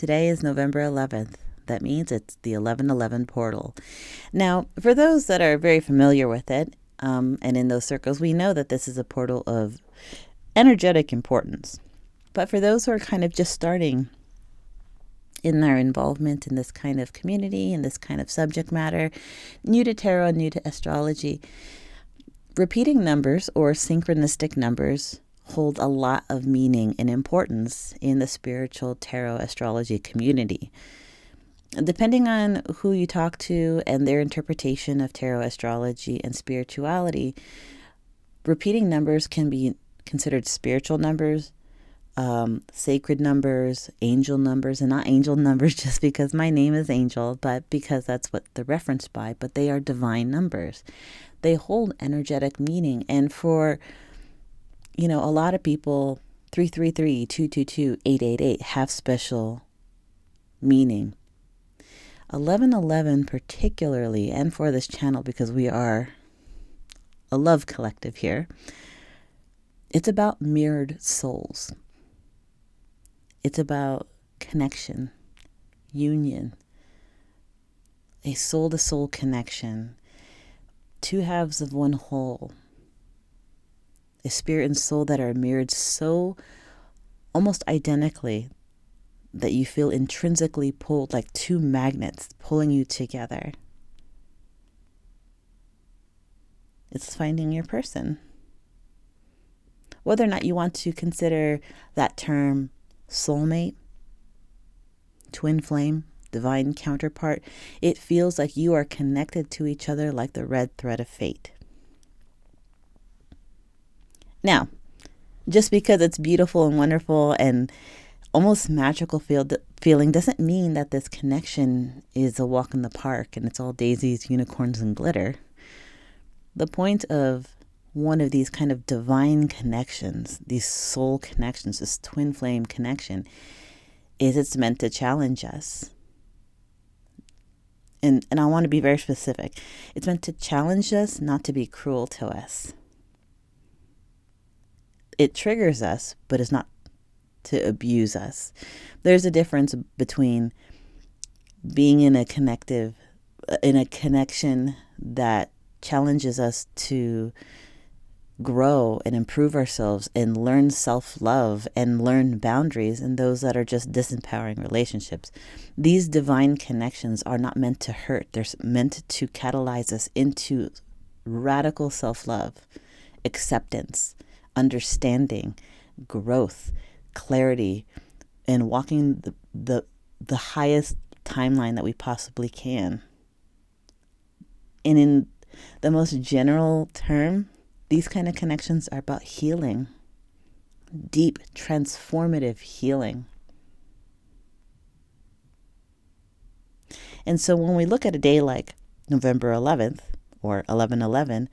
Today is November 11th. That means it's the 1111 portal. Now, for those that are very familiar with it, and in those circles, we know that this is a portal of energetic importance. But for those who are kind of just starting in their involvement in this kind of community, in this kind of subject matter, new to tarot, new to astrology, repeating numbers or synchronistic numbers hold a lot of meaning and importance in the spiritual tarot astrology community. Depending on who you talk to and their interpretation of tarot astrology and spirituality, repeating numbers can be considered spiritual numbers, sacred numbers, angel numbers, and not angel numbers just because my name is Angel, but because that's what they're referenced by, but they are divine numbers. They hold energetic meaning. And for a lot of people, 333, 222, 888 have special meaning. 1111 particularly, and for this channel, because we are a love collective here, it's about mirrored souls. It's about connection, union, a soul-to-soul connection, two halves of one whole. A spirit and soul that are mirrored so almost identically that you feel intrinsically pulled like two magnets pulling you together. It's finding your person. Whether or not you want to consider that term soulmate, twin flame, divine counterpart, it feels like you are connected to each other like the red thread of fate. Now, just because it's beautiful and wonderful and almost magical feeling doesn't mean that this connection is a walk in the park and it's all daisies, unicorns, and glitter. The point of one of these kind of divine connections, these soul connections, this twin flame connection, is it's meant to challenge us. And I want to be very specific. It's meant to challenge us, not to be cruel to us. It triggers us, but it's not to abuse us. There's a difference between being in a connection that challenges us to grow and improve ourselves and learn self-love and learn boundaries, and those that are just disempowering relationships. These divine connections are not meant to hurt. They're meant to catalyze us into radical self-love, acceptance, understanding, growth, clarity, and walking the highest timeline that we possibly can. And in the most general term, these kind of connections are about healing, deep, transformative healing. And so when we look at a day like November 11th or 1111,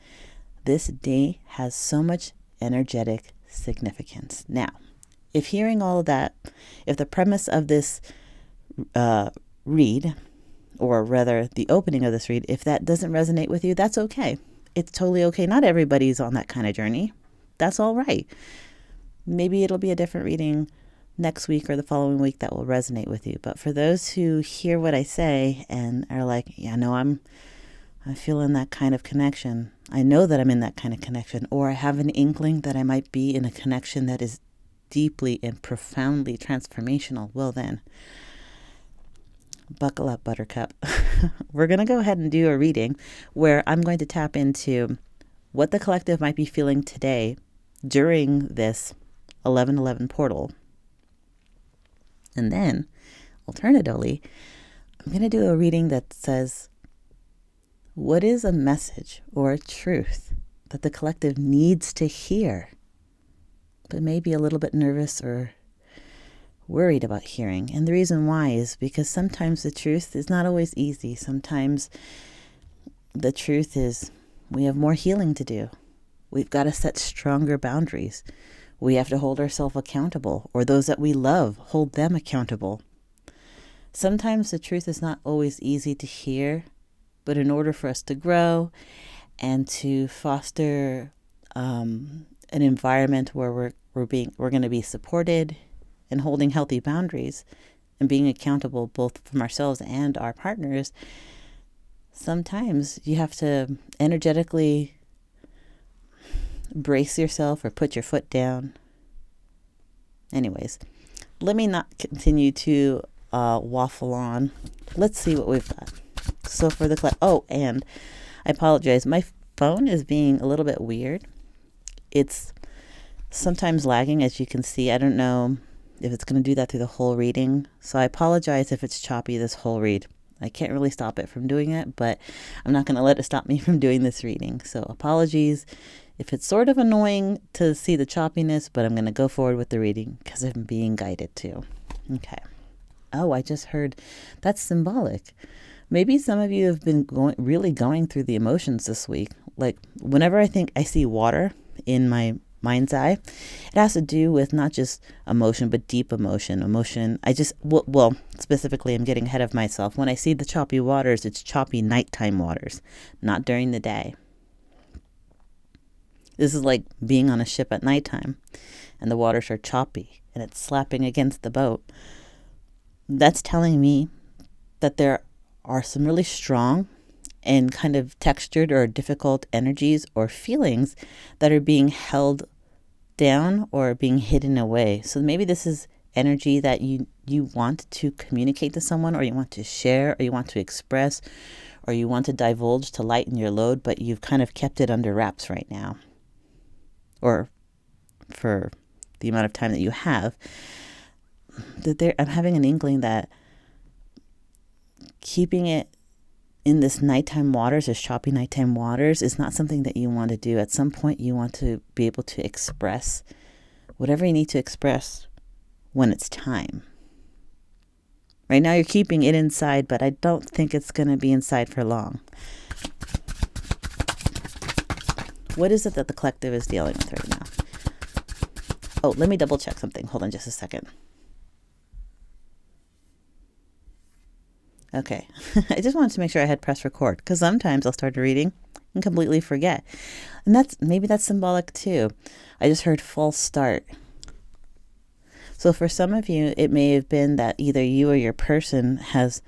this day has so much energetic significance. Now, if hearing all of that, if the premise of this read, or rather the opening of this read, if that doesn't resonate with you, that's okay. It's totally okay. Not everybody's on that kind of journey. That's all right. Maybe it'll be a different reading next week or the following week that will resonate with you. But for those who hear what I say and are like, yeah, no, I'm feeling that kind of connection. I know that I'm in that kind of connection, or I have an inkling that I might be in a connection that is deeply and profoundly transformational. Well then, buckle up, Buttercup. We're going to go ahead and do a reading where I'm going to tap into what the collective might be feeling today during this 1111 portal. And then, alternatively, I'm going to do a reading that says, what is a message or a truth that the collective needs to hear, but maybe a little bit nervous or worried about hearing? And the reason why is because sometimes the truth is not always easy. Sometimes the truth is we have more healing to do. We've got to set stronger boundaries. We have to hold ourselves accountable, or those that we love, hold them accountable. Sometimes the truth is not always easy to hear, but in order for us to grow and to foster an environment where we're going to be supported and holding healthy boundaries, and being accountable both from ourselves and our partners, sometimes you have to energetically brace yourself or put your foot down. Anyways, let me not continue to waffle on. Let's see what we've got. So for the and I apologize. My phone is being a little bit weird. It's sometimes lagging, as you can see. I don't know if it's going to do that through the whole reading. So I apologize if it's choppy this whole read. I can't really stop it from doing it, but I'm not going to let it stop me from doing this reading. So apologies if it's sort of annoying to see the choppiness, but I'm going to go forward with the reading because I'm being guided to. Okay. Oh, I just heard that's symbolic. Maybe some of you have been really going through the emotions this week. Like whenever I think I see water in my mind's eye, it has to do with not just emotion, but deep emotion. Specifically, I'm getting ahead of myself. When I see the choppy waters, it's choppy nighttime waters, not during the day. This is like being on a ship at nighttime and the waters are choppy and it's slapping against the boat. That's telling me that there are some really strong and kind of textured or difficult energies or feelings that are being held down or being hidden away. So maybe this is energy that you want to communicate to someone, or you want to share, or you want to express, or you want to divulge to lighten your load, but you've kind of kept it under wraps right now, or for the amount of time that you have. I'm having an inkling that keeping it in this nighttime waters, this choppy nighttime waters, is not something that you want to do. At some point, you want to be able to express whatever you need to express when it's time. Right now, you're keeping it inside, but I don't think it's going to be inside for long. What is it that the collective is dealing with right now? Oh, let me double check something. Hold on just a second. Okay. I just wanted to make sure I had pressed record, because sometimes I'll start a reading and completely forget. And maybe that's symbolic too. I just heard false start. So for some of you, it may have been that either you or your person has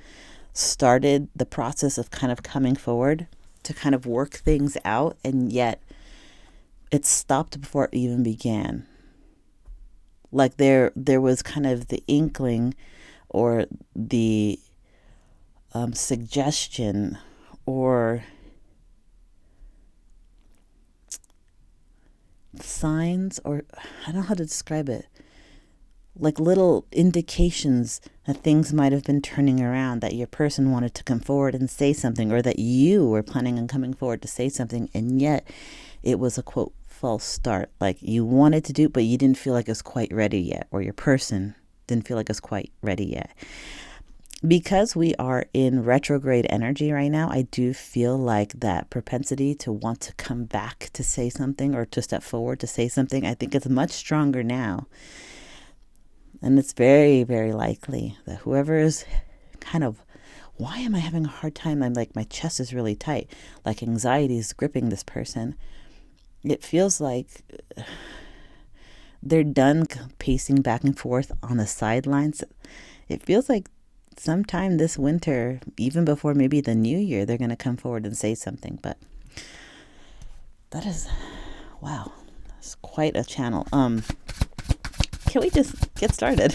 started the process of kind of coming forward to kind of work things out, and yet it stopped before it even began. Like there was kind of the inkling or the suggestion or signs, or I don't know how to describe it, like little indications that things might have been turning around, that your person wanted to come forward and say something, or that you were planning on coming forward to say something, and yet it was a quote false start. Like you wanted to do, but you didn't feel like it was quite ready yet, or your person didn't feel like it was quite ready yet. Because we are in retrograde energy right now, I do feel like that propensity to want to come back to say something, or to step forward to say something, I think it's much stronger now. And it's very, very likely that whoever is kind of, why am I having a hard time? I'm like, my chest is really tight, like anxiety is gripping this person. It feels like they're done pacing back and forth on the sidelines. It feels like sometime this winter, even before maybe the new year, they're going to come forward and say something. But that is, wow, that's quite a channel. Can we just get started?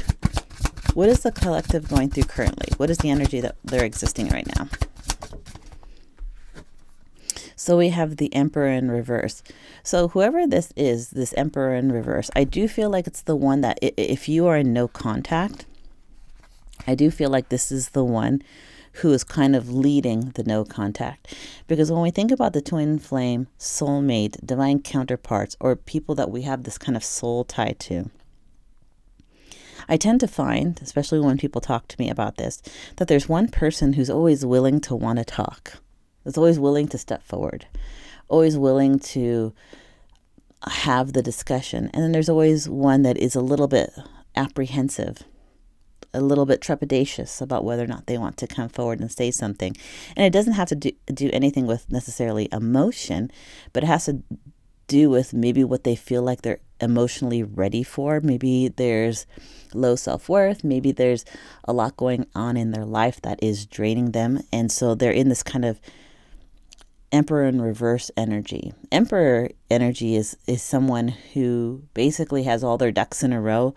What is the collective going through currently? What is the energy that they're existing right now? So we have the Emperor in reverse. So whoever this is, this Emperor in reverse, I do feel like it's the one that if you are in no contact, I do feel like this is the one who is kind of leading the no contact. Because when we think about the twin flame, soulmate, divine counterparts, or people that we have this kind of soul tie to, I tend to find, especially when people talk to me about this, that there's one person who's always willing to want to talk. Is always willing to step forward, always willing to have the discussion. And then there's always one that is a little bit apprehensive, a little bit trepidatious about whether or not they want to come forward and say something. And it doesn't have to do anything with necessarily emotion, but it has to do with maybe what they feel like they're emotionally ready for. Maybe there's low self-worth. Maybe there's a lot going on in their life that is draining them. And so they're in this kind of Emperor in reverse energy. Emperor energy is someone who basically has all their ducks in a row.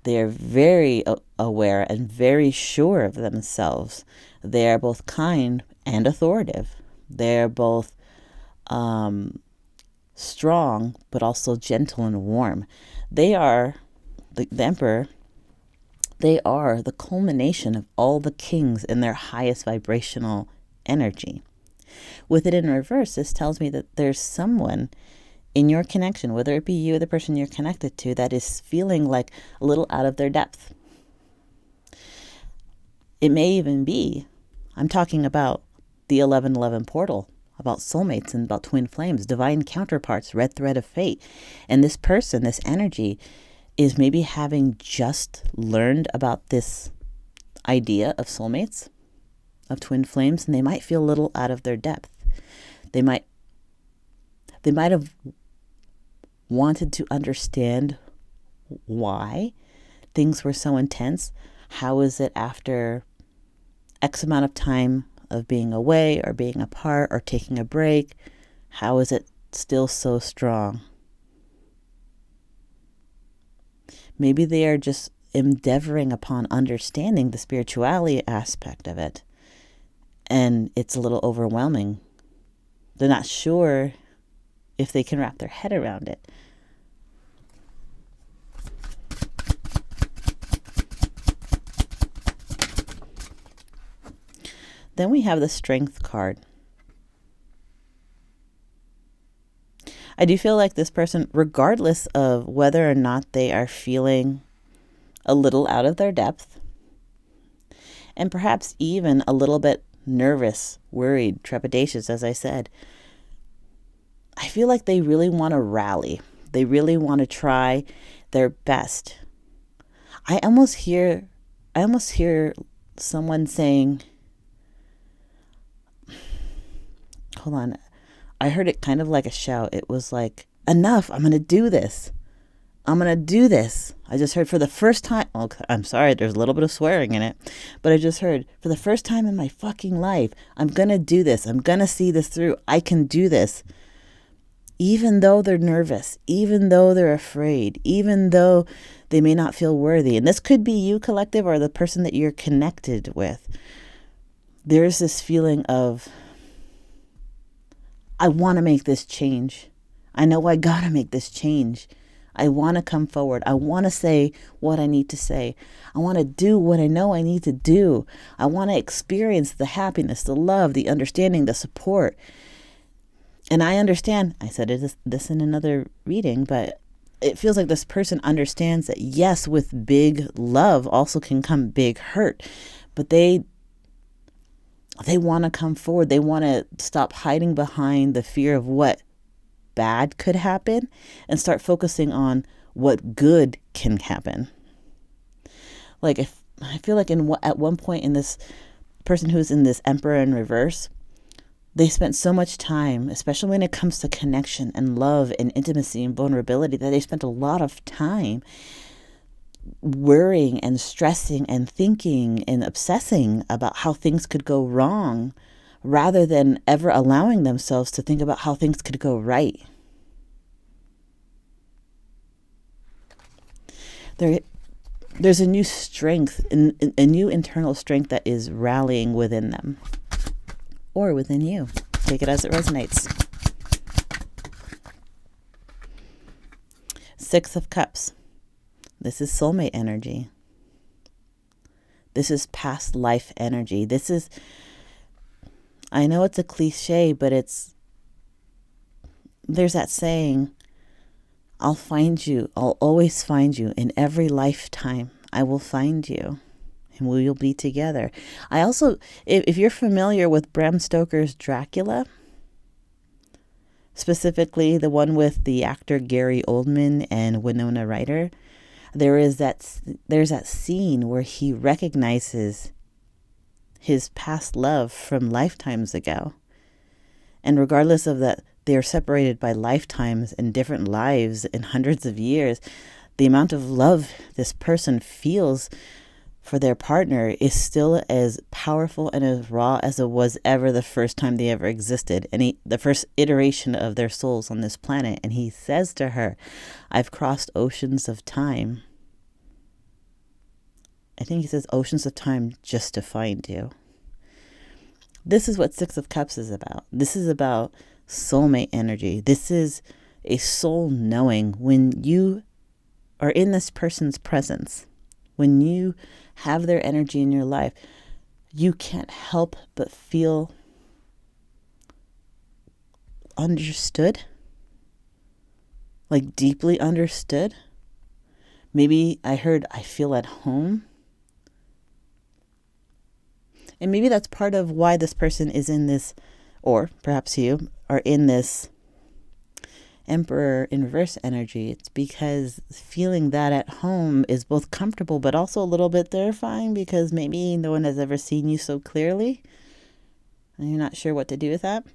They're very aware and very sure of themselves. They're both kind and authoritative. They're both strong, but also gentle and warm. They are, the Emperor, they are the culmination of all the kings in their highest vibrational energy. With it in reverse, this tells me that there's someone in your connection, whether it be you or the person you're connected to, that is feeling like a little out of their depth. It may even be, I'm talking about the 1111 portal, about soulmates and about twin flames, divine counterparts, red thread of fate. And this person, this energy, is maybe having just learned about this idea of soulmates, of twin flames, and they might feel a little out of their depth. They might have wanted to understand why things were so intense. How is it after X amount of time of being away or being apart or taking a break, how is it still so strong? Maybe they are just endeavoring upon understanding the spirituality aspect of it, and it's a little overwhelming. They're not sure if they can wrap their head around it. Then we have the Strength card. I do feel like this person, regardless of whether or not they are feeling a little out of their depth, and perhaps even a little bit nervous, worried, trepidatious, as I said, I feel like they really want to rally. They really want to try their best. I almost hear someone saying, hold on, I heard it kind of like a shout. It was like, enough, I'm going to do this. I'm going to do this. I just heard for the first time, oh, I'm sorry, there's a little bit of swearing in it, but I just heard for the first time in my fucking life, I'm going to do this. I'm going to see this through. I can do this. Even though they're nervous, even though they're afraid, even though they may not feel worthy. And this could be you, collective, or the person that you're connected with. There's this feeling of, I want to make this change. I know I got to make this change. I want to come forward. I want to say what I need to say. I want to do what I know I need to do. I want to experience the happiness, the love, the understanding, the support. And I understand, I said this in another reading, but it feels like this person understands that yes, with big love also can come big hurt. But they want to come forward. They want to stop hiding behind the fear of what bad could happen and start focusing on what good can happen. Like, if I feel like at one point in this person who's in this Emperor in reverse, they spent so much time, especially when it comes to connection and love and intimacy and vulnerability, that they spent a lot of time worrying and stressing and thinking and obsessing about how things could go wrong, rather than ever allowing themselves to think about how things could go right. There's a new strength, a new internal strength that is rallying within them. Or within you. Take it as it resonates. 6 of Cups. This is soulmate energy. This is past life energy. This is, I know it's a cliche, but there's that saying, I'll find you. I'll always find you. In every lifetime, I will find you. And we will be together. I also, if you're familiar with Bram Stoker's Dracula, specifically the one with the actor Gary Oldman and Winona Ryder, there's that scene where he recognizes his past love from lifetimes ago. And regardless of they are separated by lifetimes and different lives and hundreds of years, the amount of love this person feels for their partner is still as powerful and as raw as it was ever the first time they ever existed. And the first iteration of their souls on this planet. And he says to her, I've crossed oceans of time. I think he says oceans of time just to find you. This is what Six of Cups is about. This is about soulmate energy. This is a soul knowing when you are in this person's presence, when you have their energy in your life, you can't help but feel understood, like deeply understood. Maybe I heard, I feel at home. And maybe that's part of why this person is in this, or perhaps you are in this Emperor in reverse energy. It's because feeling that at home is both comfortable but also a little bit terrifying, because maybe no one has ever seen you so clearly and you're not sure what to do with that.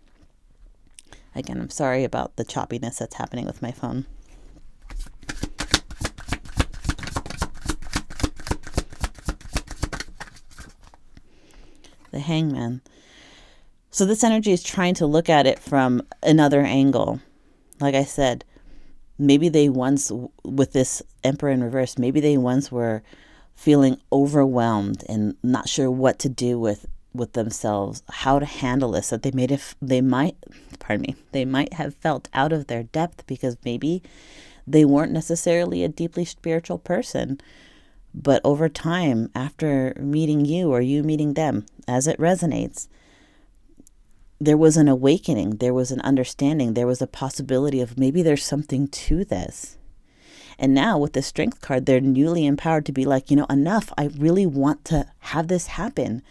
Again, I'm sorry about the choppiness that's happening with my phone. The Hangman. So this energy is trying to look at it from another angle. Like I said, maybe they once, with this Emperor in reverse, maybe they once were feeling overwhelmed and not sure what to do with themselves, how to handle this, that they might have felt out of their depth because maybe they weren't necessarily a deeply spiritual person. But over time, after meeting you or you meeting them, as it resonates, there was an awakening, there was an understanding, there was a possibility of maybe there's something to this. And now with the Strength card, they're newly empowered to be like, enough. I really want to have this happen.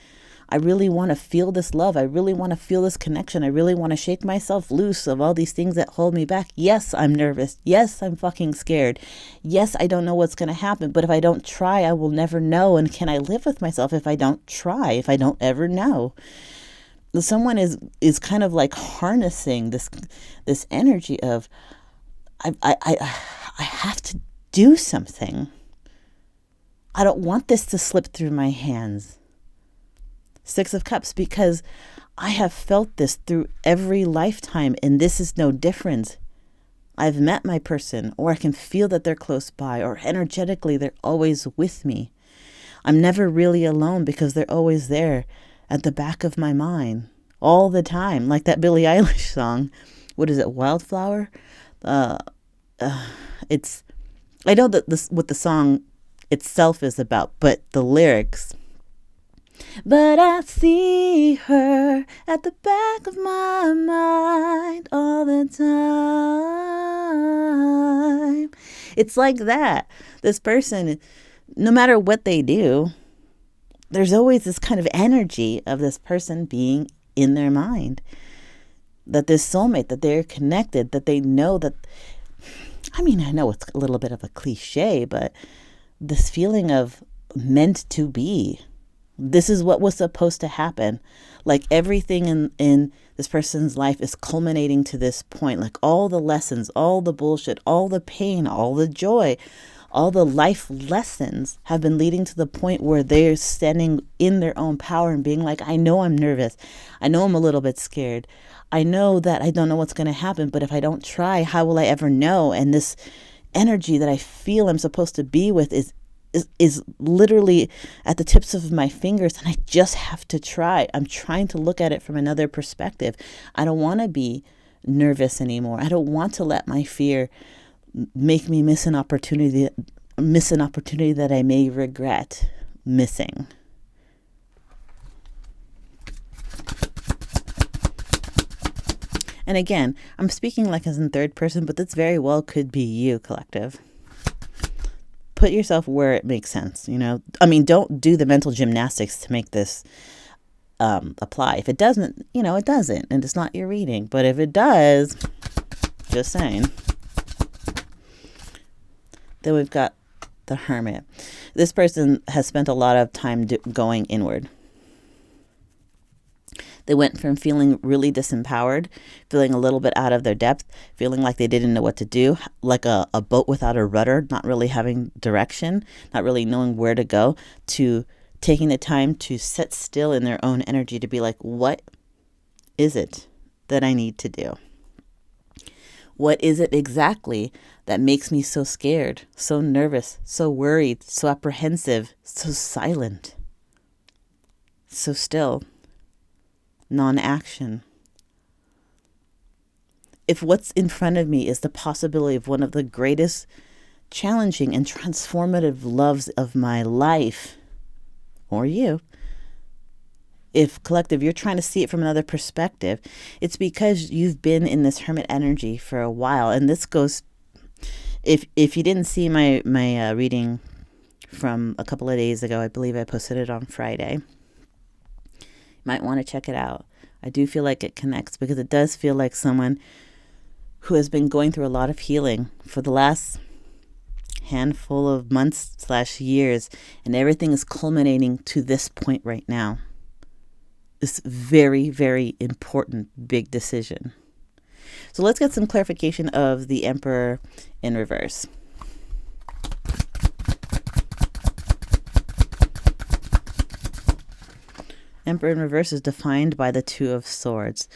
I really want to feel this love. I really want to feel this connection. I really want to shake myself loose of all these things that hold me back. Yes, I'm nervous. Yes, I'm fucking scared. Yes, I don't know what's going to happen. But if I don't try, I will never know. And can I live with myself if I don't try, if I don't ever know? Someone is kind of like harnessing this energy of I have to do something. I don't want this to slip through my hands. Six of Cups, because I have felt this through every lifetime, and this is no different. I've met my person, or I can feel that they're close by, or energetically they're always with me. I'm never really alone because they're always there at the back of my mind all the time, like that Billie Eilish song. What is it, Wildflower? It's, I know that this what the song itself is about, but the lyrics. But I see her at the back of my mind all the time. It's like that. This person, no matter what they do, there's always this kind of energy of this person being in their mind. That this soulmate, that they're connected, that they know that, I know it's a little bit of a cliche, but this feeling of meant to be. This is what was supposed to happen. Like everything in this person's life is culminating to this point. Like all the lessons, all the bullshit, all the pain, all the joy, all the life lessons have been leading to the point where they're standing in their own power and being like, I know I'm nervous. I know I'm a little bit scared. I know that I don't know what's going to happen, but if I don't try, how will I ever know? And this energy that I feel I'm supposed to be with is literally at the tips of my fingers, and I just have to try. I'm trying to look at it from another perspective. I don't want to be nervous anymore. I don't want to let my fear make me miss an opportunity that I may regret missing. And again, I'm speaking like as in third person, but this very well could be you, collective. Put yourself where it makes sense, don't do the mental gymnastics to make this apply. If it doesn't, it doesn't, and it's not your reading. But if it does, just saying. Then we've got the Hermit. This person has spent a lot of time going inward. They went from feeling really disempowered, feeling a little bit out of their depth, feeling like they didn't know what to do, like a boat without a rudder, not really having direction, not really knowing where to go, to taking the time to sit still in their own energy to be like, what is it that I need to do? What is it exactly that makes me so scared, so nervous, so worried, so apprehensive, so silent, so still, non-action? If what's in front of me is the possibility of one of the greatest challenging and transformative loves of my life, or you, if collective, you're trying to see it from another perspective, it's because you've been in this hermit energy for a while. And this goes, if you didn't see my reading from a couple of days ago, I believe I posted it on Friday, you might want to check it out. I do feel like it connects because it does feel like someone who has been going through a lot of healing for the last handful of months/years, and everything is culminating to this point right now. This very, very important big decision. So let's get some clarification of the Emperor in reverse. Emperor in reverse is defined by the Two of Swords.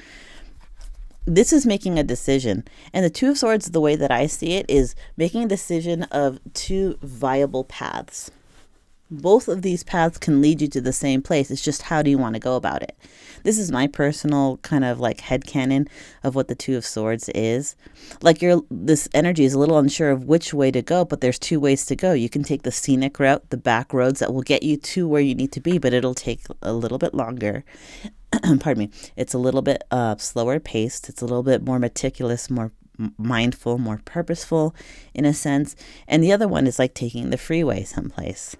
This is making a decision. And the Two of Swords, the way that I see it, is making a decision of two viable paths. Both of these paths can lead you to the same place. It's just how do you want to go about it? This is my personal kind of like headcanon of what the Two of Swords is. Like this energy is a little unsure of which way to go, but there's two ways to go. You can take the scenic route, the back roads that will get you to where you need to be, but it'll take a little bit longer. Pardon me. It's a little bit slower paced. It's a little bit more meticulous, more mindful, more purposeful in a sense. And the other one is like taking the freeway someplace.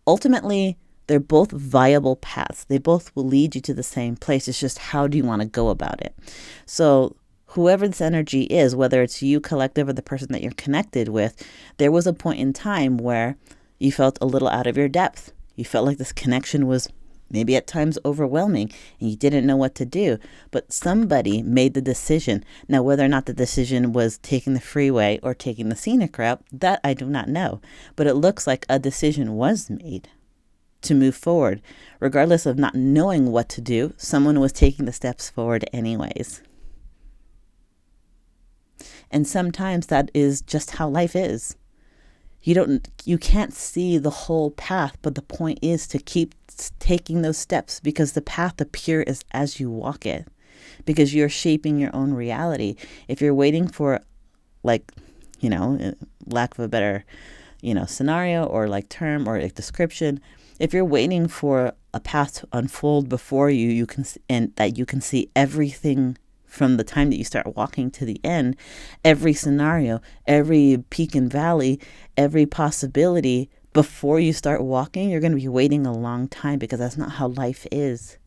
Ultimately, they're both viable paths. They both will lead you to the same place. It's just how do you want to go about it? So whoever this energy is, whether it's you, collective, or the person that you're connected with, there was a point in time where you felt a little out of your depth. You felt like this connection was maybe at times overwhelming and you didn't know what to do. But somebody made the decision. Now, whether or not the decision was taking the freeway or taking the scenic route, that I do not know. But it looks like a decision was made to move forward. Regardless of not knowing what to do, someone was taking the steps forward anyways. And sometimes that is just how life is. You can't see the whole path, but the point is to keep taking those steps because the path appears as you walk it, because you're shaping your own reality. If you're waiting for, like, lack of a better, scenario or like term or like description, if you're waiting for a path to unfold before you, you can see everything from the time that you start walking to the end, every scenario, every peak and valley, every possibility before you start walking, you're going to be waiting a long time because that's not how life is.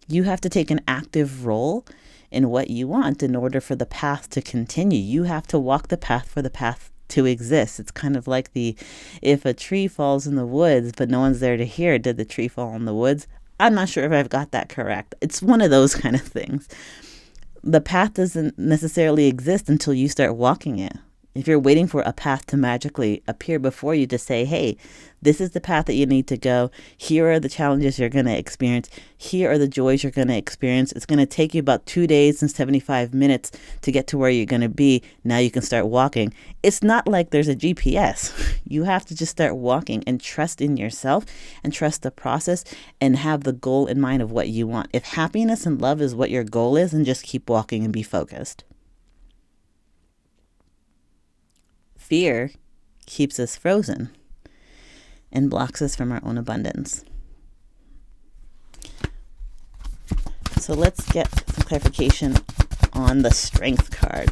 You have to take an active role in what you want in order for the path to continue. You have to walk the path for the path to exist. It's kind of like if a tree falls in the woods, but no one's there to hear, did the tree fall in the woods? I'm not sure if I've got that correct. It's one of those kind of things. The path doesn't necessarily exist until you start walking it. If you're waiting for a path to magically appear before you to say, hey, this is the path that you need to go. Here are the challenges you're going to experience. Here are the joys you're going to experience. It's going to take you about 2 days and 75 minutes to get to where you're going to be. Now you can start walking. It's not like there's a GPS. You have to just start walking and trust in yourself and trust the process and have the goal in mind of what you want. If happiness and love is what your goal is, then just keep walking and be focused. Fear keeps us frozen and blocks us from our own abundance. So let's get some clarification on the Strength card.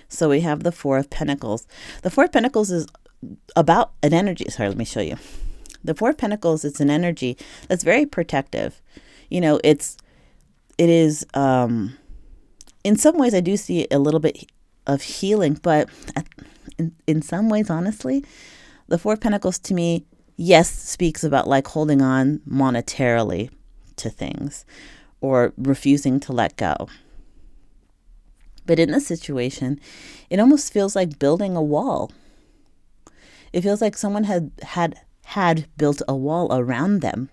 So we have the Four of Pentacles. The Four of Pentacles is about an energy. Sorry, let me show you. The Four of Pentacles, it's an energy that's very protective. It is, in some ways I do see a little bit of healing, but in some ways, honestly, the Four of Pentacles to me, Yes speaks about like holding on monetarily to things or refusing to let go. But in this situation, it almost feels like building a wall. It feels like someone had built a wall around them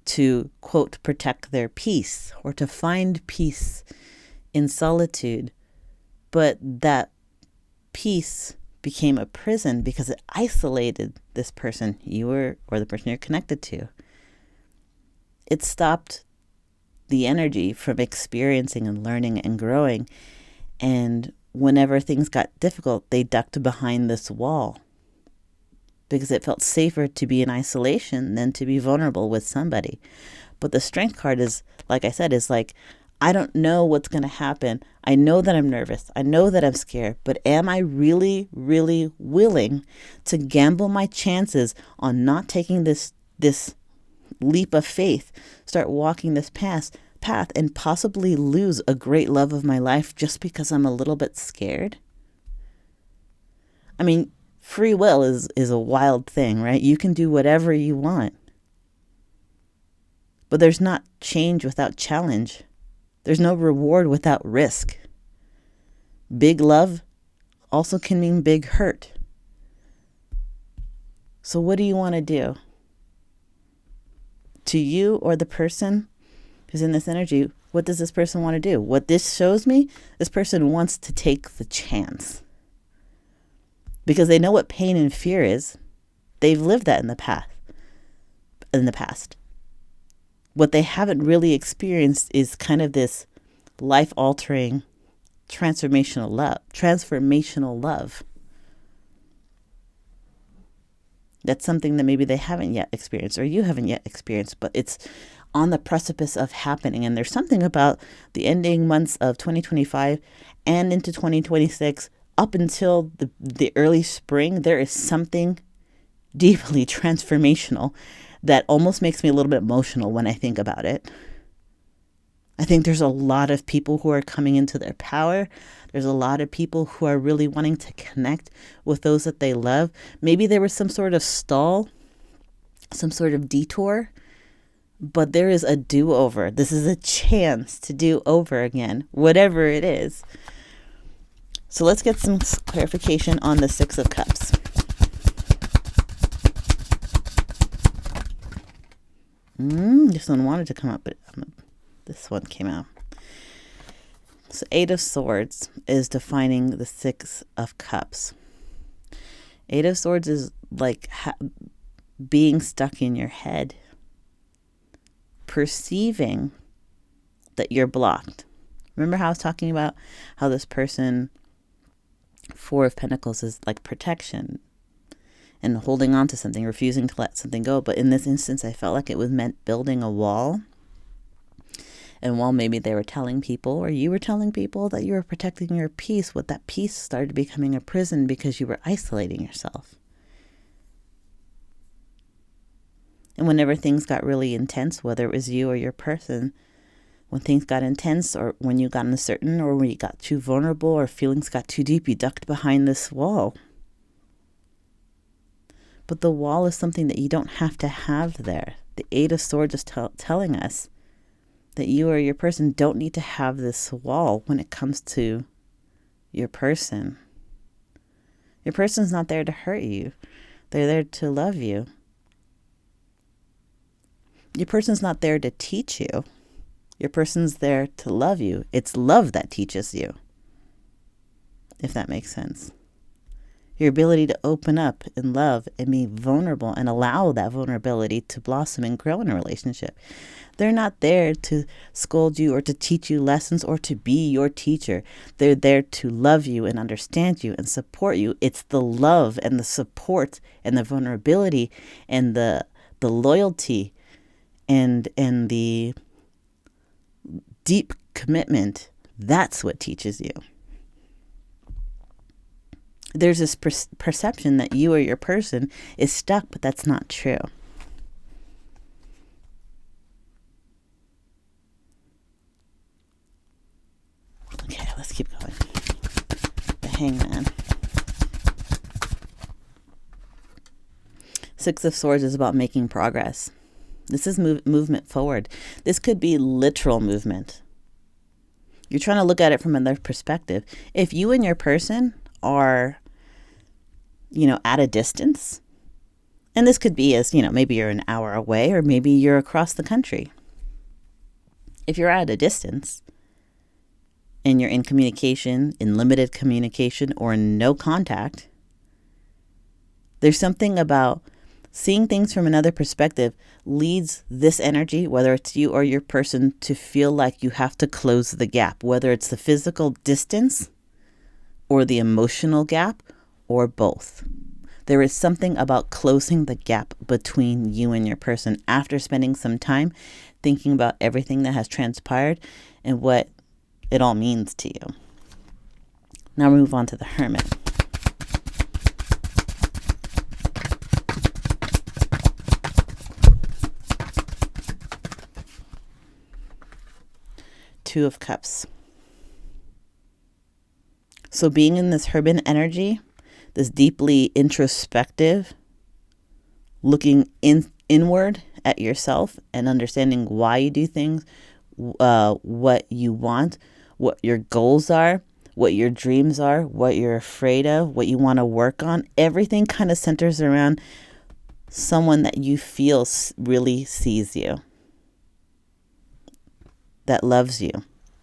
to, quote, protect their peace or to find peace in solitude. But that peace became a prison because it isolated this person you were, or the person you're connected to. It stopped the energy from experiencing and learning and growing. And whenever things got difficult, they ducked behind this wall because it felt safer to be in isolation than to be vulnerable with somebody. But the strength card is, like I said, is like, I don't know what's going to happen. I know that I'm nervous. I know that I'm scared. But am I really, really willing to gamble my chances on not taking this leap of faith, start walking this path, and possibly lose a great love of my life just because I'm a little bit scared? I mean, free will is a wild thing, right? You can do whatever you want. But there's not change without challenge. There's no reward without risk. Big love also can mean big hurt. So what do you want to do? To you or the person who's in this energy, what does this person want to do? What this shows me, this person wants to take the chance. Because they know what pain and fear is. They've lived that in the past. What they haven't really experienced is kind of this life-altering, transformational love. That's something that maybe they haven't yet experienced or you haven't yet experienced, but it's on the precipice of happening. And there's something about the ending months of 2025 and into 2026, up until the early spring, there is something deeply transformational that almost makes me a little bit emotional when I think about it. I think there's a lot of people who are coming into their power. There's a lot of people who are really wanting to connect with those that they love. Maybe there was some sort of stall, some sort of detour, but there is a do-over. This is a chance to do over again, whatever it is. So let's get some clarification on the Six of Cups. This one wanted to come up, but this one came out. So Eight of Swords is defining the Six of Cups. Eight of Swords is like being stuck in your head, perceiving that you're blocked. Remember how I was talking about how this person, Four of Pentacles, is like protection and holding on to something, refusing to let something go. But in this instance, I felt like it was meant building a wall. And while maybe they were telling people, or you were telling people that you were protecting your peace, what that peace started becoming a prison because you were isolating yourself. And whenever things got really intense, whether it was you or your person, when things got intense, or when you got uncertain, or when you got too vulnerable, or feelings got too deep, you ducked behind this wall. But the wall is something that you don't have to have there. The Eight of Swords is telling us that you or your person don't need to have this wall when it comes to your person. Your person's not there to hurt you. They're there to love you. Your person's not there to teach you. Your person's there to love you. It's love that teaches you, if that makes sense. Your ability to open up and love and be vulnerable and allow that vulnerability to blossom and grow in a relationship. They're not there to scold you or to teach you lessons or to be your teacher. They're there to love you and understand you and support you. It's the love and the support and the vulnerability and the loyalty and the deep commitment. That's what teaches you. There's this perception that you or your person is stuck, but that's not true. Okay, let's keep going. The Hangman. Six of Swords is about making progress. This is movement forward. This could be literal movement. You're trying to look at it from another perspective. If you and your person are, at a distance, and this could be as, maybe you're an hour away or maybe you're across the country. If you're at a distance and you're in communication, in limited communication, or in no contact, there's something about seeing things from another perspective leads this energy, whether it's you or your person, to feel like you have to close the gap, whether it's the physical distance or the emotional gap or both. There is something about closing the gap between you and your person after spending some time thinking about everything that has transpired and what it all means to you. Now we move on to the Hermit. Two of Cups. So being in this Hermit energy, this deeply introspective, looking inward at yourself and understanding why you do things, what you want, what your goals are, what your dreams are, what you're afraid of, what you want to work on. Everything kind of centers around someone that you feel really sees you, that loves you,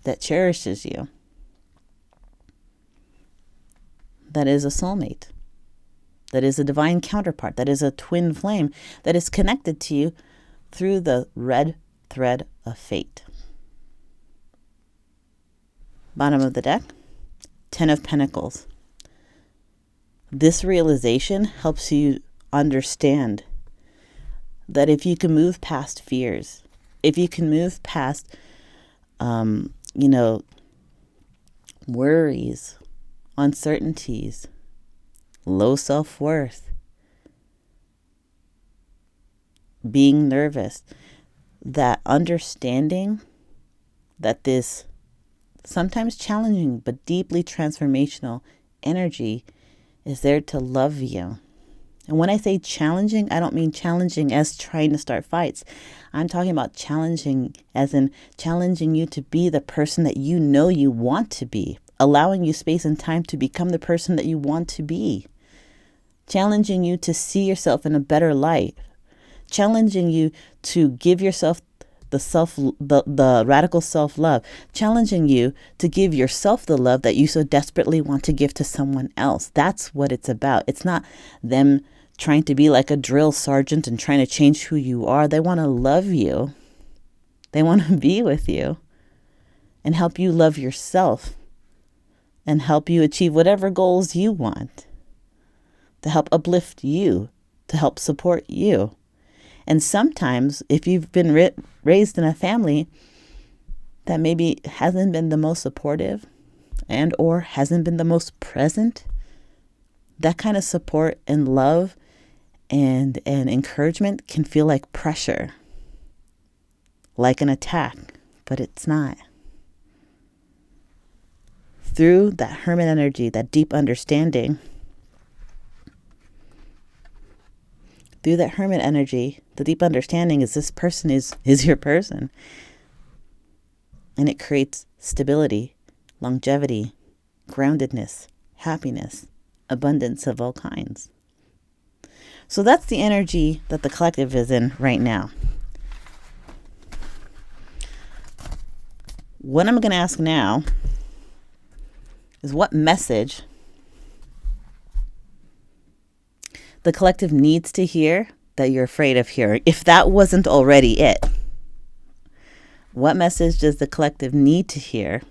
that cherishes you, that is a soulmate, that is a divine counterpart, that is a twin flame, that is connected to you through the red thread of fate. Bottom of the deck, 10 of Pentacles. This realization helps you understand that if you can move past fears, if you can move past, worries, uncertainties, low self-worth, being nervous, that understanding that this sometimes challenging but deeply transformational energy is there to love you. And when I say challenging, I don't mean challenging as trying to start fights. I'm talking about challenging as in challenging you to be the person that you know you want to be, allowing you space and time to become the person that you want to be, challenging you to see yourself in a better light, challenging you to give yourself the radical self-love, challenging you to give yourself the love that you so desperately want to give to someone else. That's what it's about. It's not them trying to be like a drill sergeant and trying to change who you are. They want to love you. They want to be with you and help you love yourself and help you achieve whatever goals you want, to help uplift you, to help support you. And sometimes if you've been raised in a family that maybe hasn't been the most supportive and or hasn't been the most present, that kind of support and love and encouragement can feel like pressure, like an attack, but it's not. Through that Hermit energy, that deep understanding, through that Hermit energy, the deep understanding is this person is your person. And it creates stability, longevity, groundedness, happiness, abundance of all kinds. So that's the energy that the collective is in right now. What I'm going to ask now is what message the collective needs to hear that you're afraid of hearing. If that wasn't already it, what message does the collective need to hear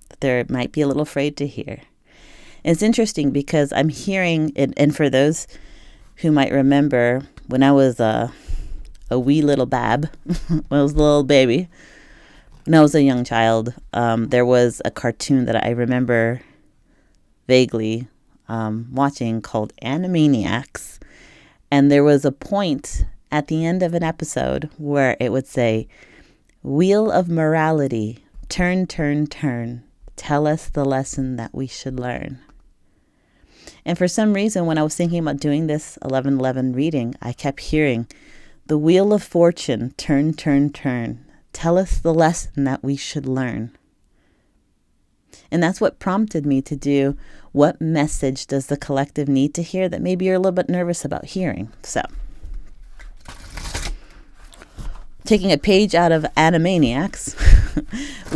that they might be a little afraid to hear? It's interesting because I'm hearing, and for those who might remember, when I was a wee little bab, when I was a little baby, when I was a young child, there was a cartoon that I remember vaguely watching called Animaniacs. And there was a point at the end of an episode where it would say, "Wheel of morality, turn, turn, turn. Tell us the lesson that we should learn." And for some reason, when I was thinking about doing this 11:11 reading, I kept hearing, the wheel of fortune, turn, turn, turn. Tell us the lesson that we should learn. And that's what prompted me to do, what message does the collective need to hear that maybe you're a little bit nervous about hearing? So, taking a page out of Animaniacs,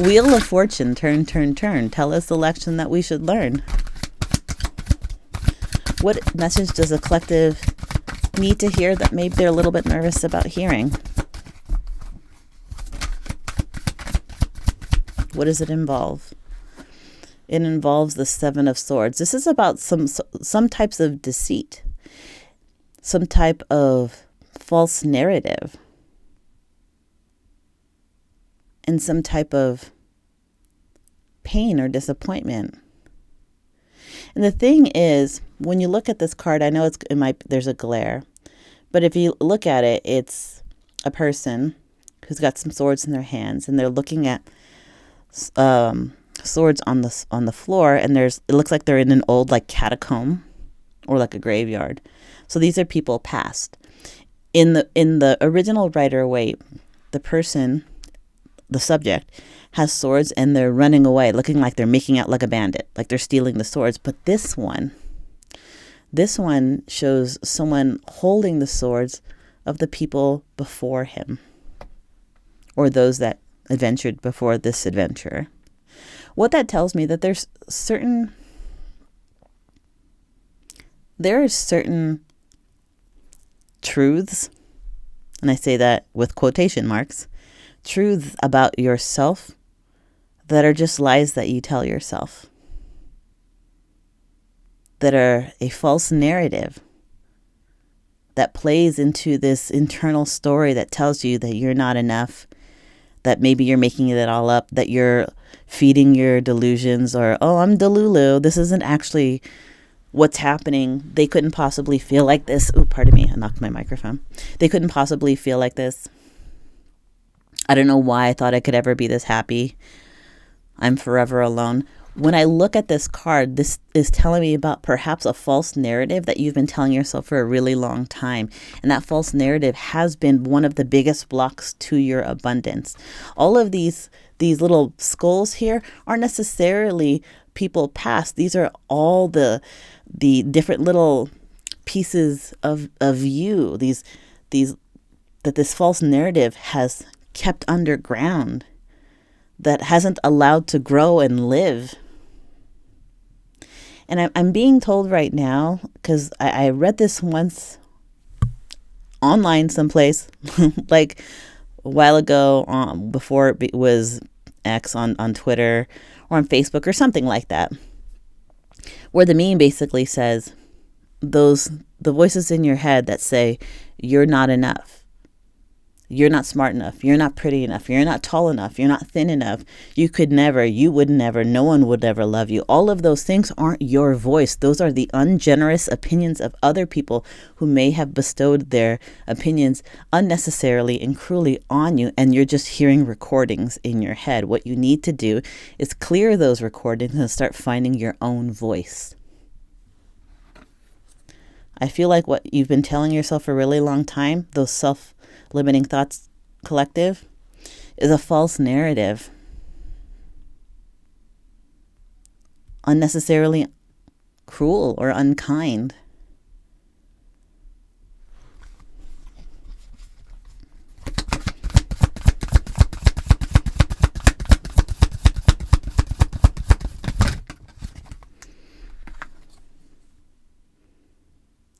Wheel of Fortune, turn, turn, turn. Tell us the lesson that we should learn. What message does the collective need to hear that maybe they're a little bit nervous about hearing? What does it involve? It involves the Seven of Swords. This is about some types of deceit, some type of false narrative, and some type of pain or disappointment. And the thing is, when you look at this card, I know there's a glare, but if you look at it, it's a person who's got some swords in their hands, and they're looking at swords on the floor, and it looks like they're in an old like catacomb or like a graveyard. So these are people past. In the original Rider-Waite, the person, the subject, has swords and they're running away, looking like they're making out like a bandit, like they're stealing the swords. But this one shows someone holding the swords of the people before him, or those that adventured before this adventurer. What that tells me that there are certain truths, and I say that with quotation marks, truths about yourself that are just lies that you tell yourself, that are a false narrative that plays into this internal story that tells you that you're not enough, that maybe you're making it all up, that you're feeding your delusions, or, oh, I'm Delulu. This isn't actually what's happening. They couldn't possibly feel like this. Oh, pardon me. I knocked my microphone. They couldn't possibly feel like this. I don't know why I thought I could ever be this happy. I'm forever alone. When I look at this card, this is telling me about perhaps a false narrative that you've been telling yourself for a really long time. And that false narrative has been one of the biggest blocks to your abundance. All of these little skulls here aren't necessarily people past. These are all the different little pieces of you, that this false narrative has kept underground, that hasn't allowed to grow and live. And I'm being told right now, because I read this once online someplace, like a while ago, before it was X on Twitter or on Facebook or something like that, where the meme basically says, the voices in your head that say, you're not enough. You're not smart enough. You're not pretty enough. You're not tall enough. You're not thin enough. You would never, no one would ever love you. All of those things aren't your voice. Those are the ungenerous opinions of other people who may have bestowed their opinions unnecessarily and cruelly on you, and you're just hearing recordings in your head. What you need to do is clear those recordings and start finding your own voice. I feel like what you've been telling yourself for a really long time, those self-limiting thoughts collective, is a false narrative. Unnecessarily cruel or unkind.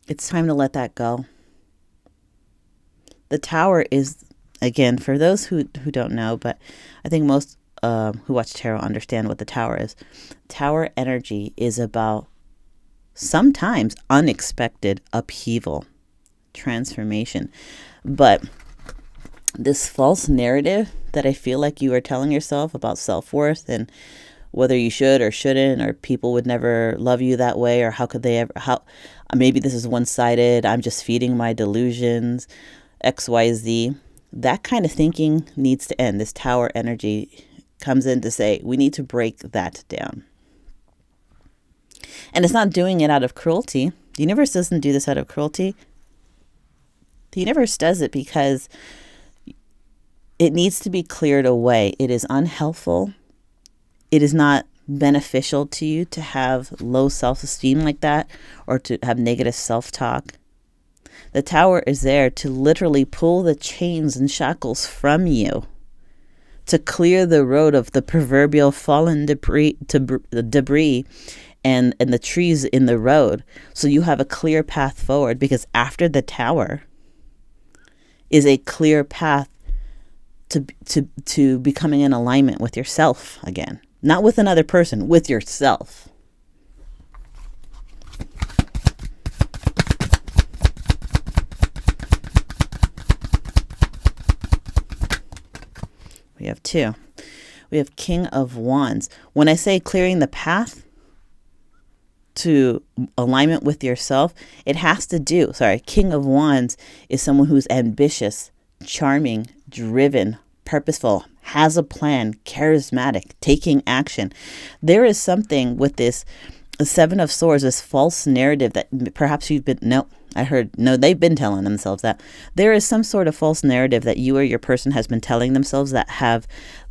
It's time to let that go. The Tower is, again, for those who don't know, but I think most who watch tarot understand what the Tower is. Tower energy is about sometimes unexpected upheaval, transformation. But this false narrative that I feel like you are telling yourself about self-worth and whether you should or shouldn't, or people would never love you that way, or how could they ever, maybe this is one-sided, I'm just feeding my delusions, XYZ. That kind of thinking needs to end. This Tower energy comes in to say, we need to break that down. And it's not doing it out of cruelty. The universe doesn't do this out of cruelty. The universe does it because it needs to be cleared away. It is unhelpful. It is not beneficial to you to have low self-esteem like that, or to have negative self-talk. The tower is there to literally pull the chains and shackles from you, to clear the road of the proverbial fallen debris and the trees in the road, so you have a clear path forward. Because after the tower is a clear path to becoming in alignment with yourself again. Not with another person, with yourself. We have 2. We have King of Wands. When I say clearing the path to alignment with yourself, it has to do, King of Wands is someone who's ambitious, charming, driven, purposeful, has a plan, charismatic, taking action. There is something with this 7 of Swords, this false narrative that perhaps they've been telling themselves that. There is some sort of false narrative that you or your person has been telling themselves that have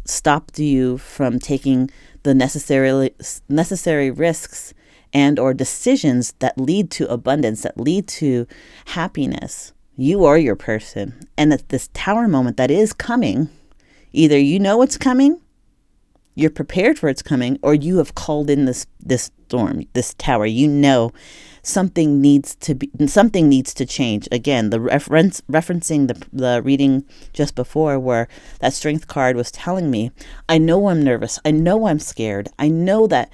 stopped you from taking the necessary risks and or decisions that lead to abundance, that lead to happiness. You or your person. And at this tower moment that is coming, either you know it's coming, you're prepared for it's coming, or you have called in this storm, this tower. You know something needs to change. Again, the referencing the reading just before, where that Strength card was telling me, I know I'm nervous. I know I'm scared. I know that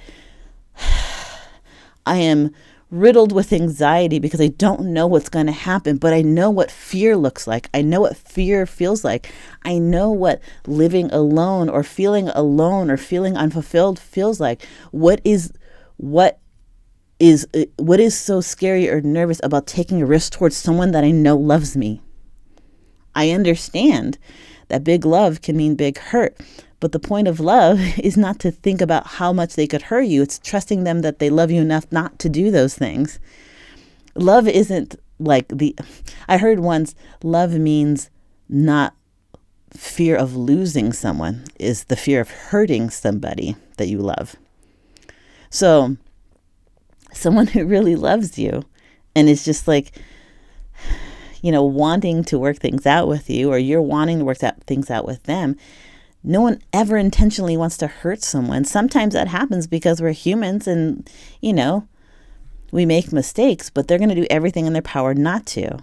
I am riddled with anxiety because I don't know what's going to happen, but I know what fear looks like. I know what fear feels like. I know what living alone or feeling unfulfilled feels like. What is so scary or nervous about taking a risk towards someone that I know loves me? I understand that big love can mean big hurt. But the point of love is not to think about how much they could hurt you. It's trusting them that they love you enough not to do those things. Love isn't like I heard once, love means not fear of losing someone, is the fear of hurting somebody that you love. So someone who really loves you and is just like, wanting to work things out with you, or you're wanting to work things out with them. No one ever intentionally wants to hurt someone. Sometimes that happens because we're humans and, we make mistakes, but they're going to do everything in their power not to.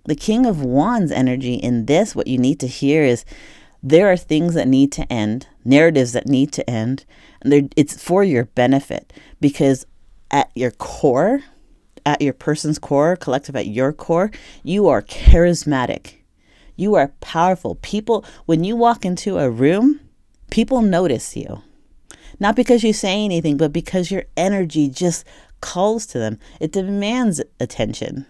The King of Wands energy in this, what you need to hear is there are things that need to end, narratives that need to end, and it's for your benefit, because at your core, at your person's core, collective at your core, you are charismatic. You are powerful. People, when you walk into a room, people notice you. Not because you say anything, but because your energy just calls to them. It demands attention.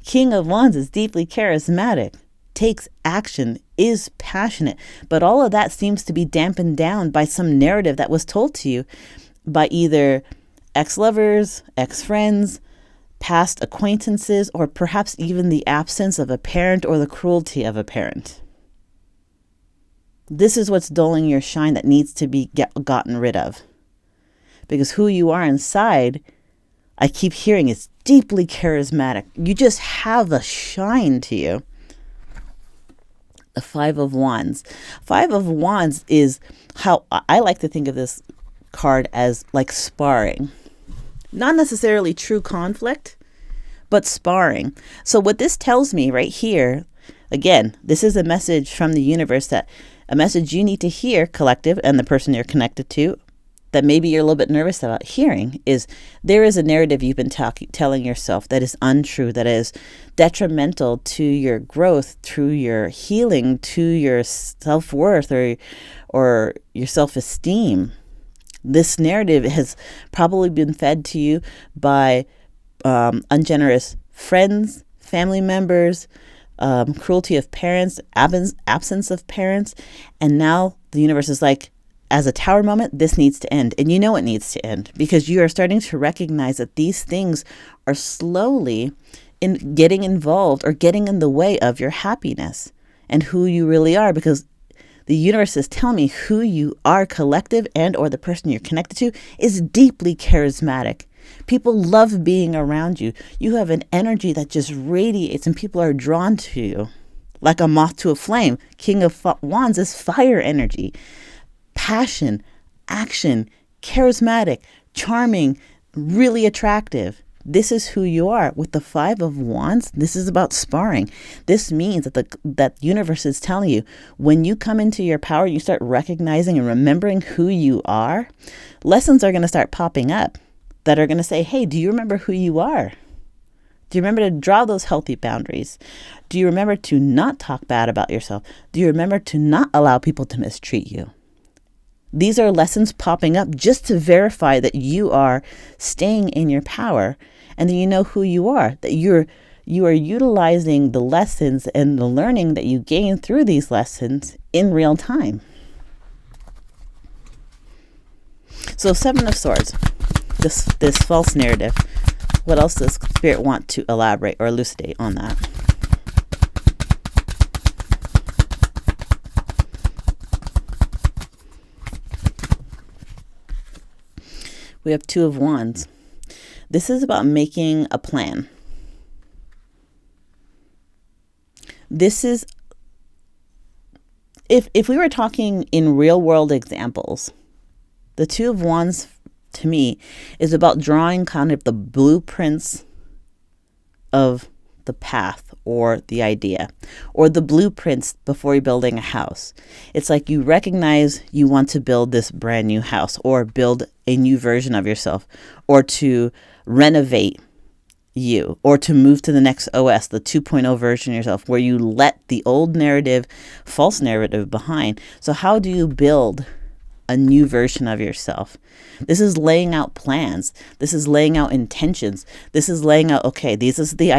King of Wands is deeply charismatic, takes action, is passionate, but all of that seems to be dampened down by some narrative that was told to you by either ex-lovers, ex-friends, past acquaintances, or perhaps even the absence of a parent or the cruelty of a parent. This is what's dulling your shine that needs to be gotten rid of. Because who you are inside, I keep hearing, is deeply charismatic. You just have a shine to you. The 5 of Wands. 5 of Wands is how I like to think of this card as like sparring. Not necessarily true conflict, but sparring. So what this tells me right here, again, this is a message from the universe, that a message you need to hear, collective, and the person you're connected to, that maybe you're a little bit nervous about hearing, is there is a narrative you've been telling yourself that is untrue, that is detrimental to your growth, to your healing, to your self-worth or your self-esteem. This narrative has probably been fed to you by ungenerous friends, family members, cruelty of parents, absence of parents. And now the universe is like, as a Tower moment, this needs to end. And you know it needs to end because you are starting to recognize that these things are slowly in getting involved or getting in the way of your happiness and who you really are, because the universe is telling me who you are, collective and or the person you're connected to, is deeply charismatic. People love being around you. You have an energy that just radiates and people are drawn to you like a moth to a flame. King of Wands is fire energy. Passion, action, charismatic, charming, really attractive. This is who you are. With the Five of Wands, this is about sparring. This means that the universe is telling you, when you come into your power, you start recognizing and remembering who you are, lessons are going to start popping up that are going to say, hey, do you remember who you are? Do you remember to draw those healthy boundaries? Do you remember to not talk bad about yourself? Do you remember to not allow people to mistreat you? These are lessons popping up just to verify that you are staying in your power and that you know who you are, that you are utilizing the lessons and the learning that you gain through these lessons in real time. So Seven of Swords, this false narrative. What else does Spirit want to elaborate or elucidate on that? We have Two of Wands. This is about making a plan. This is, if we were talking in real world examples, the Two of Wands to me is about drawing kind of the blueprints of the path or the idea, or the blueprints before you're building a house. It's like you recognize you want to build this brand new house or build a new version of yourself, or to renovate you, or to move to the next OS, the 2.0 version of yourself, where you let the old narrative, false narrative behind. So how do you build a new version of yourself? This is laying out plans. This is laying out intentions. This is laying out, okay, this is the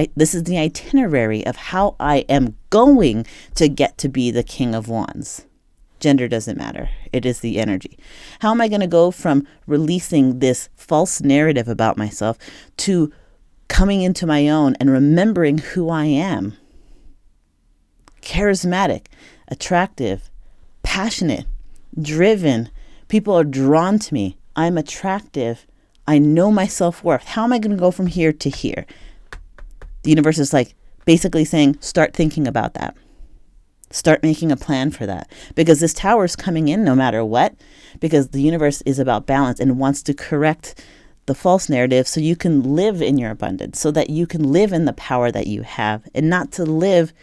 itinerary of how I am going to get to be the King of Wands. Gender doesn't matter. It is the energy. How am I going to go from releasing this false narrative about myself to coming into my own and remembering who I am? Charismatic, attractive, passionate, driven. People are drawn to me. I'm attractive. I know my self-worth. How am I going to go from here to here? The universe is like basically saying, start thinking about that. Start making a plan for that, because this tower is coming in no matter what, because the universe is about balance and wants to correct the false narrative so you can live in your abundance, so that you can live in the power that you have, and not to live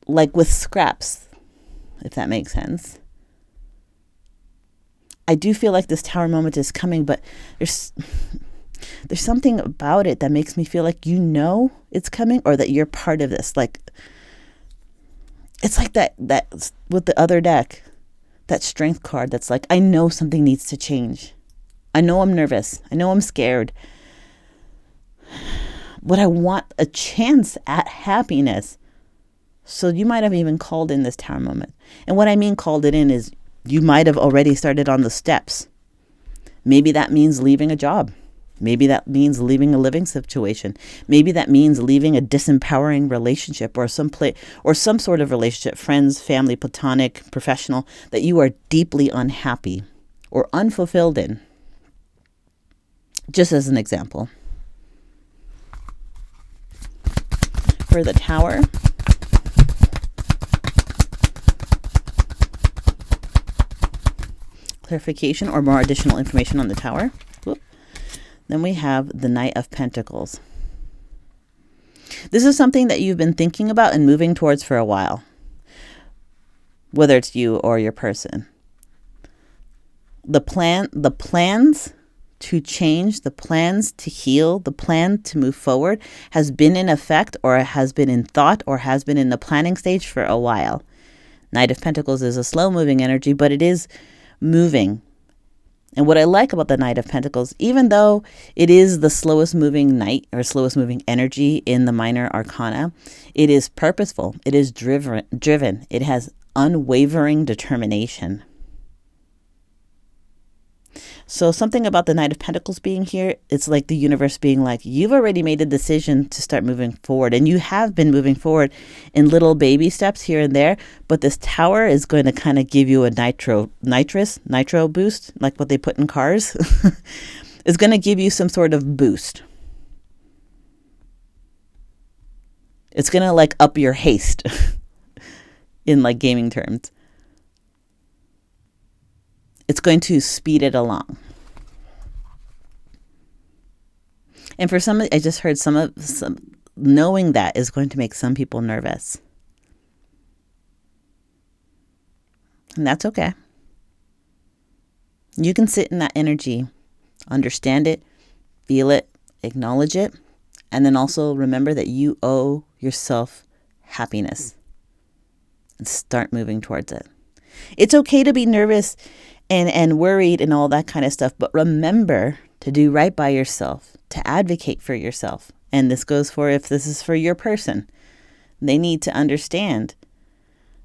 like with scraps, if that makes sense. I do feel like this tower moment is coming, but there's something about it that makes me feel like you know it's coming, or that you're part of this. Like, it's like that with the other deck, that strength card that's like, I know something needs to change. I know I'm nervous. I know I'm scared. But I want a chance at happiness. So you might have even called in this tower moment. And what I mean called it in is you might have already started on the steps. Maybe that means leaving a job. Maybe that means leaving a living situation. Maybe that means leaving a disempowering relationship, or some sort of relationship, friends, family, platonic, professional, that you are deeply unhappy or unfulfilled in. Just as an example. For the tower, clarification or more additional information on the tower. Then we have the Knight of Pentacles. This is something that you've been thinking about and moving towards for a while, whether it's you or your person. The plans to change, the plans to heal, the plan to move forward has been in effect, or has been in thought, or has been in the planning stage for a while. Knight of Pentacles is a slow moving energy, but it is moving. And what I like about the Knight of Pentacles, even though it is the slowest moving knight or slowest moving energy in the minor arcana, it is purposeful. It is driven. It has unwavering determination. So something about the Knight of Pentacles being here, it's like the universe being like, you've already made a decision to start moving forward. And you have been moving forward in little baby steps here and there. But this Tower is going to kind of give you a nitro boost, like what they put in cars. It's going to give you some sort of boost. It's going to like up your haste in like gaming terms. It's going to speed it along. And for some, I just heard some knowing that is going to make some people nervous. And that's okay. You can sit in that energy, understand it, feel it, acknowledge it, and then also remember that you owe yourself happiness and start moving towards it. It's okay to be nervous and worried and all that kind of stuff. But remember to do right by yourself, to advocate for yourself. And this goes for if this is for your person. They need to understand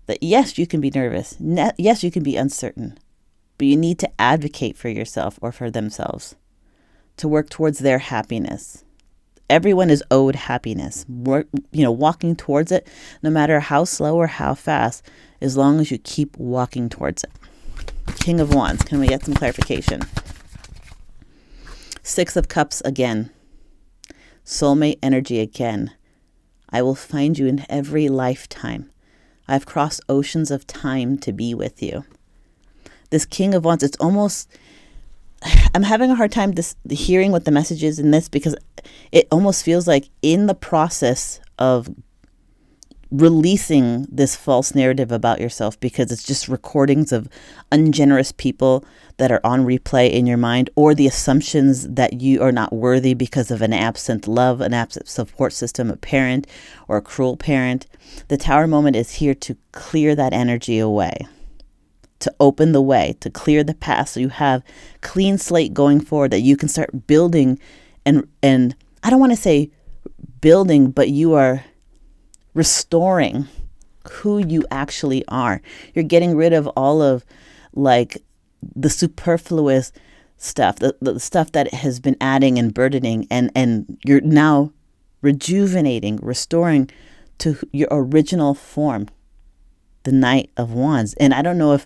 that yes, you can be nervous. Yes, you can be uncertain. But you need to advocate for yourself or for themselves to work towards their happiness. Everyone is owed happiness. Walking towards it, no matter how slow or how fast, as long as you keep walking towards it. King of Wands, can we get some clarification? Six of Cups again. Soulmate energy again. I will find you in every lifetime. I've crossed oceans of time to be with you. This King of Wands, it's almost, I'm having a hard time hearing what the message is in this, because it almost feels like in the process of releasing this false narrative about yourself, because it's just recordings of ungenerous people that are on replay in your mind, or the assumptions that you are not worthy because of an absent love, an absent support system, a parent or a cruel parent. The Tower moment is here to clear that energy away, to open the way, to clear the past, so you have clean slate going forward, that you can start building and I don't want to say building, but you are restoring who you actually are. You're getting rid of all of like the superfluous stuff, the stuff that has been adding and burdening, and you're now rejuvenating, restoring to your original form, the Knight of Wands. And I don't know if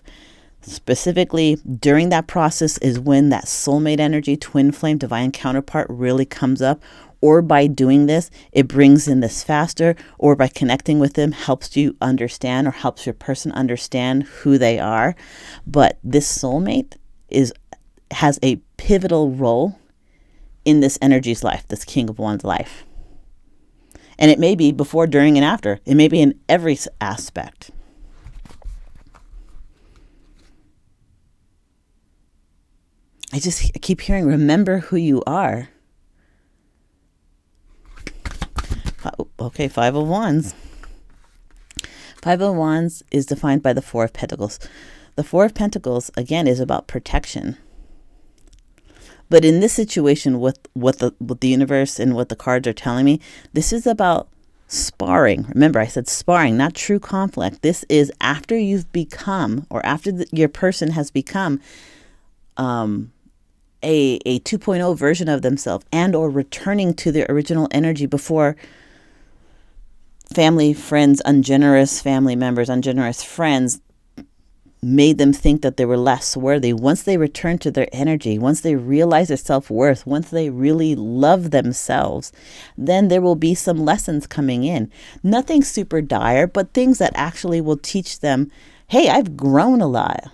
specifically during that process is when that soulmate energy, twin flame, divine counterpart really comes up, or by doing this, it brings in this faster, or by connecting with them helps you understand or helps your person understand who they are. But this soulmate has a pivotal role in this energy's life, this King of Wands life. And it may be before, during, and after. It may be in every aspect. I just keep hearing, remember who you are. Okay, Five of Wands. Five of Wands is defined by the Four of Pentacles. The Four of Pentacles, again, is about protection. But in this situation with the universe and what the cards are telling me, this is about sparring. Remember, I said sparring, not true conflict. This is after you've become, or after your person has become a 2.0 version of themselves, and or returning to their original energy before family, friends, ungenerous family members, ungenerous friends made them think that they were less worthy. Once they return to their energy, once they realize their self-worth, once they really love themselves, then there will be some lessons coming in. Nothing super dire, but things that actually will teach them, hey, I've grown a lot.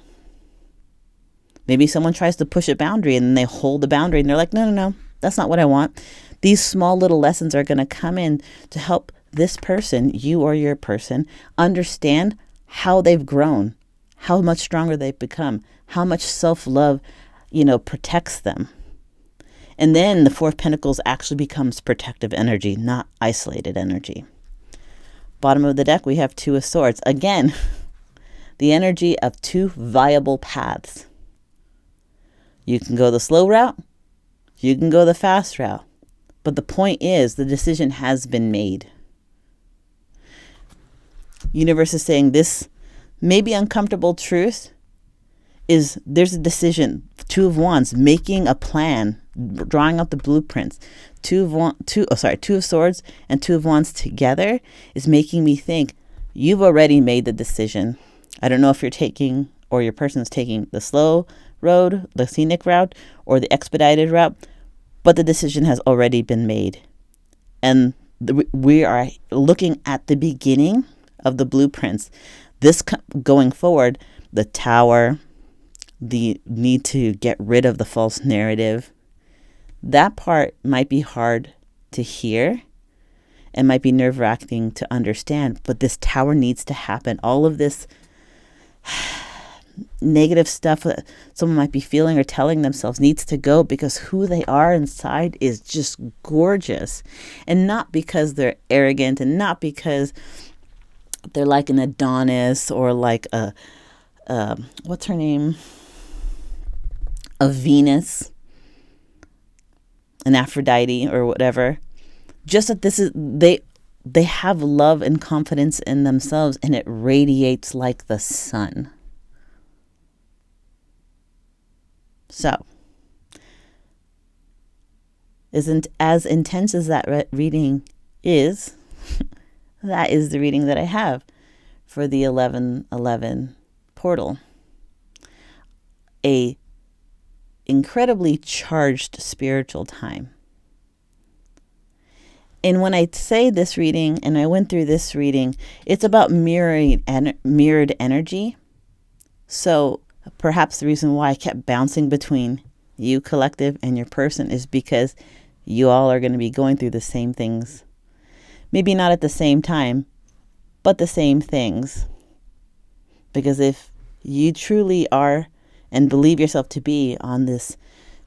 Maybe someone tries to push a boundary and then they hold the boundary and they're like, no, that's not what I want. These small little lessons are going to come in to help this person, you or your person, understand how they've grown, how much stronger they've become, how much self-love, protects them. And then the Four of Pentacles actually becomes protective energy, not isolated energy. Bottom of the deck, we have Two of Swords. Again, the energy of two viable paths. You can go the slow route, you can go the fast route. But the point is, the decision has been made. Universe is saying this maybe uncomfortable truth is there's a decision. Two of Wands, making a plan, drawing out the blueprints. Two of Swords and Two of Wands together is making me think you've already made the decision. I don't know if you're taking, or your person's taking, the slow road, the scenic route, or the expedited route, but the decision has already been made. And we are looking at the beginning of the blueprints. This going forward, the Tower, the need to get rid of the false narrative, that part might be hard to hear and might be nerve-wracking to understand, but this Tower needs to happen. All of this negative stuff that someone might be feeling or telling themselves needs to go, because who they are inside is just gorgeous. And not because they're arrogant, and not because they're like an Adonis or like a what's her name? A Venus, an Aphrodite or whatever. Just that this is, they have love and confidence in themselves, and it radiates like the sun. So, isn't as intense as that reading is, that is the reading that I have for the 1111 portal. A incredibly charged spiritual time. And when I say this reading, and I went through this reading, it's about mirrored energy. So perhaps the reason why I kept bouncing between you, collective, and your person is because you all are going to be going through the same things. Maybe not at the same time, but the same things. Because if you truly are and believe yourself to be on this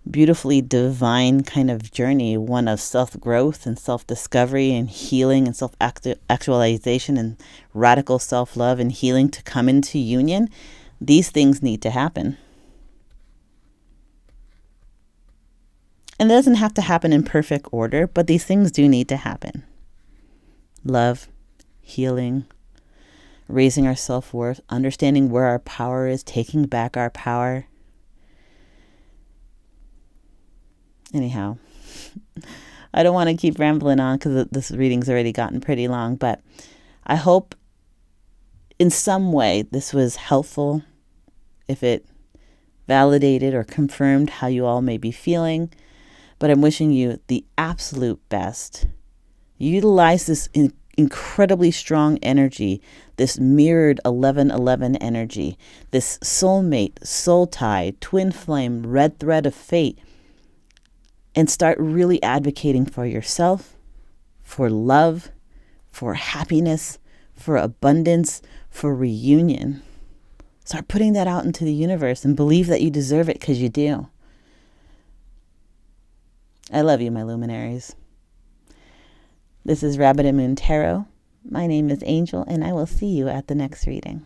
beautifully divine kind of journey, one of self-growth and self-discovery and healing and self-actualization and radical self-love and healing to come into union, these things need to happen. And it doesn't have to happen in perfect order, but these things do need to happen. Love, healing, raising our self-worth, understanding where our power is, taking back our power. Anyhow, I don't want to keep rambling on because this reading's already gotten pretty long, but I hope in some way this was helpful, if it validated or confirmed how you all may be feeling. But I'm wishing you the absolute best. Utilize this incredibly strong energy, this mirrored 1111 energy, this soulmate, soul tie, twin flame, red thread of fate, and start really advocating for yourself, for love, for happiness, for abundance, for reunion. Start putting that out into the universe and believe that you deserve it, because you do. I love you, my luminaries. This is Rabbit and Moon Tarot. My name is Angel, and I will see you at the next reading.